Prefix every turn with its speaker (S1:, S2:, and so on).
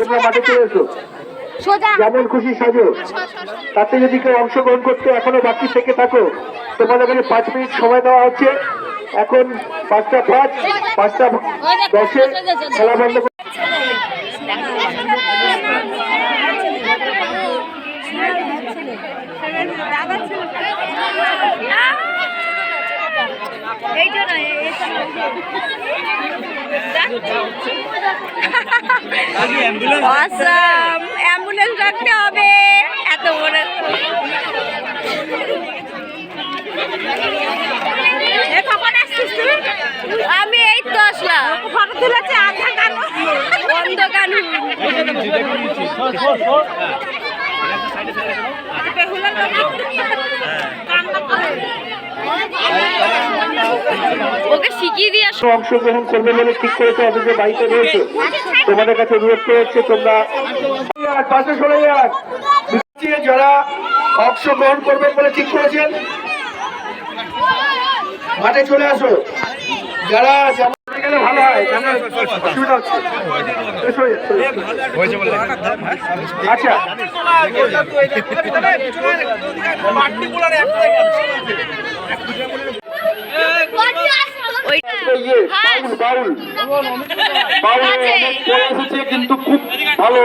S1: তোমরা মাঠে চলে এসো, যেমন খুশি সাজো। তাতে যদি কেউ অংশগ্রহণ করতে এখনো বাকি থেকে থাকো, তোমাদের কাছে 5 মিনিট সময় দেওয়া হচ্ছে। এখন 5:05, 5:10 খেলা বন্ধ।
S2: অ্যাম্বুলেন্স রাখতে হবে এত বড়। আমি এই তো আসলাম, ফটো তুলেছে আধা কান বন্ধ কান। ওকে শিখিয়ে দিয়ে
S1: অংশগ্রহণ করবে বলে ঠিক করেছে, অথচ বাড়িতে রয়েছে। তোমাদের কাছে অনুরোধ করেছে তোমরা পাশে সরে যান। যারা অংশগ্রহণ করবেন বলে ঠিক করেছেন মাঠে চলে আসো। যারা গেলে ভালো হয়, অসুবিধা হচ্ছে। আচ্ছা, কিন্তু খুব ভালো